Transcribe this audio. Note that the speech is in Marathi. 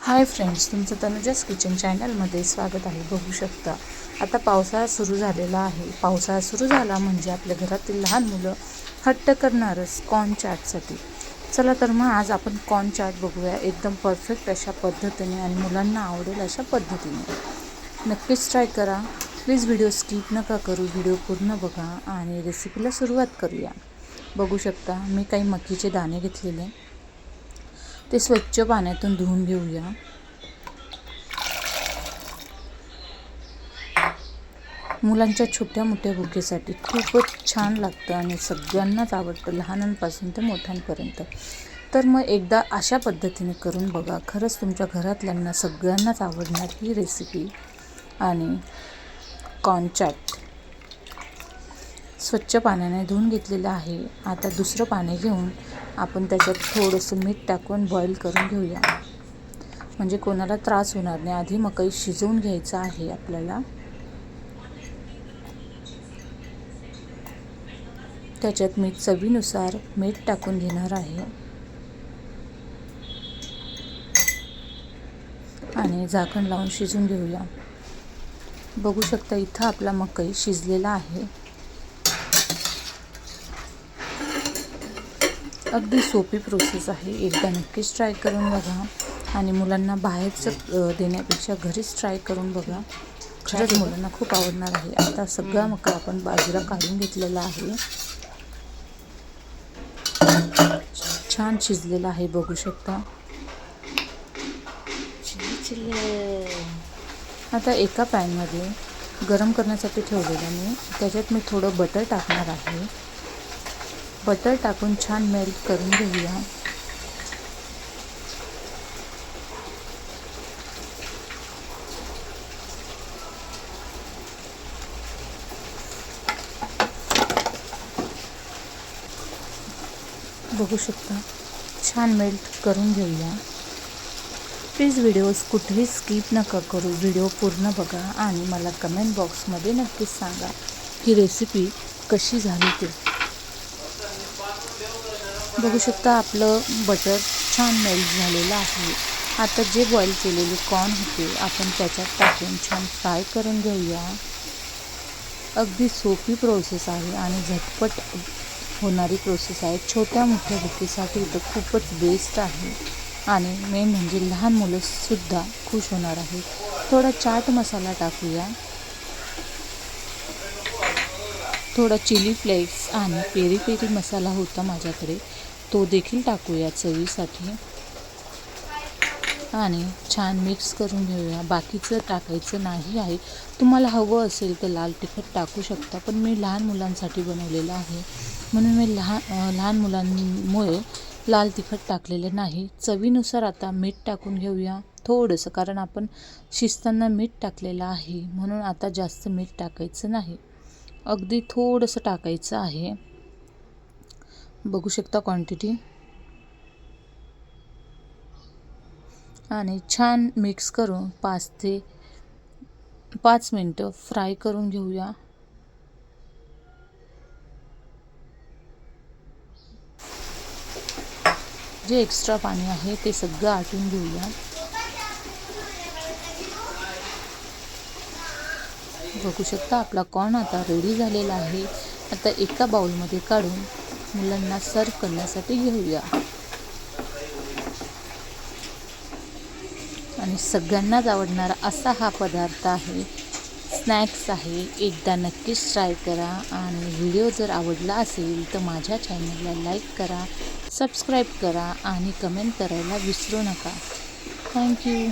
हाय फ्रेंड्स, तुमचं तनुजास किचन चॅनलमध्ये स्वागत आहे। बघू शकता आता पावसाळा सुरू झालेला आहे। पावसाळा सुरू झाला म्हणजे आपल्या घरातील लहान मुलं हट्ट करणारच कॉर्न चाटसाठी। चला तर मग आज आपण कॉर्न चाट बघूया, एकदम परफेक्ट अशा पद्धतीने आणि मुलांना आवडेल अशा पद्धतीने। नक्कीच ट्राय करा। प्लीज व्हिडिओ स्किप नका करू, व्हिडिओ पूर्ण बघा आणि रेसिपीला सुरुवात करूया। बघू शकता मी काही मकीचे दाणे घेतलेले, ते स्वच्छ पाण्यातून धुवून घेऊया। मुलांच्या छोट्या मोठ्या भुकेसाठी खूपच छान लागतं आणि सगळ्यांनाच आवडतं, लहानांपासून ते मोठ्यांपर्यंत। तर मग एकदा अशा पद्धतीने करून बघा, खरंच तुमच्या घरातल्यांना सगळ्यांनाच आवडणार ही रेसिपी। आणि कॉर्न चाट स्वच्छ पाण्याने धुवून घेतलेलं आहे। आता दुसरं पाणी घेऊन आपण त्याच्यात थोडंसं मीठ टाकून बॉईल करून घेऊया, म्हणजे कोणाला त्रास होणार नाही। आधी मकई शिजवून घ्यायचं आहे आपल्याला। त्याच्यात मी चवीनुसार मीठ टाकून घेणार आहे आणि झाकण लावून शिजवून घेऊया। बघू शकता इथं आपला मकई शिजलेला आहे। अगदी सोपी प्रोसेस आहे, एकदा नक्कीच ट्राय करून बघा आणि मुलांना बाहेरचं देण्यापेक्षा घरीच ट्राय करून बघा, खरंच मुलांना खूप आवडणार आहे। आता सगळा मका आपण बाजूला काढून घेतलेला आहे, छान शिजलेला आहे। बघू शकता आता एका पॅनमध्ये गरम करण्यासाठी ठेवलेलं मी, त्याच्यात मी थोडं बटर टाकणार आहे। बटर टाकून छान मेल्ट करून घेऊया। बघू शकता छान मेल्ट करून घेऊया। प्लीज व्हिडिओज कुठेही स्किप नका करू, व्हिडिओ पूर्ण बघा आणि मला कमेंट बॉक्समध्ये नक्कीच सांगा की रेसिपी कशी झाली ते। बघू शकता आपलं बटर छान मेल्ट झालेलं आहे। आता जे बॉईल केलेले कॉर्न होते आपण त्याच्यात टाकून छान फ्राय करून घेऊया। अगदी सोपी प्रोसेस आहे आणि झटपट होणारी प्रोसेस आहे। छोट्या मोठ्या भुकेसाठी तर खूपच बेस्ट आहे आणि मेन म्हणजे लहान मुलंसुद्धा खुश होणार आहे। थोडा चाट मसाला टाकूया, थोडा चिली फ्लेक्स आणि पेरी पेरी मसाला होता माझ्याकडे, तो देखील टाकूया चवीसाठी आणि छान मिक्स करून घेऊया। बाकीचं टाकायचं नाही आहे, तुम्हाला हवं असेल तर लाल तिखट टाकू शकता, पण मी लहान मुलांसाठी बनवलेलं आहे म्हणून मी लहान मुलांमुळे लाल तिखट टाकलेले नाही। चवीनुसार आता मीठ टाकून घेऊया थोडंसं, कारण आपण शिजताना मीठ टाकलेलं आहे म्हणून आता जास्त मीठ टाकायचं नाही, अगदी थोडंसं टाकायचं आहे। बघू शकता क्वांटिटी आणि छान मिक्स करून 5 ते 5 मिनटं फ्राय करून घेऊया। जे एक्स्ट्रा पाणी आहे ते सगळं आटून घेऊया। बघू शकता आपला कॉर्न आता रेडी झालेला आहे। आता एका बाउलमध्ये काढून मुलांना सर्व करण्यासाठी घेऊया आणि सगळ्यांनाच आवडणारा असा हा पदार्थ आहे, स्नॅक्स आहे। एकदा नक्कीच ट्राय करा आणि व्हिडिओ जर आवडला असेल तर माझ्या चॅनलला लाईक करा, सबस्क्राईब करा आणि कमेंट करायला विसरू नका। थँक्यू।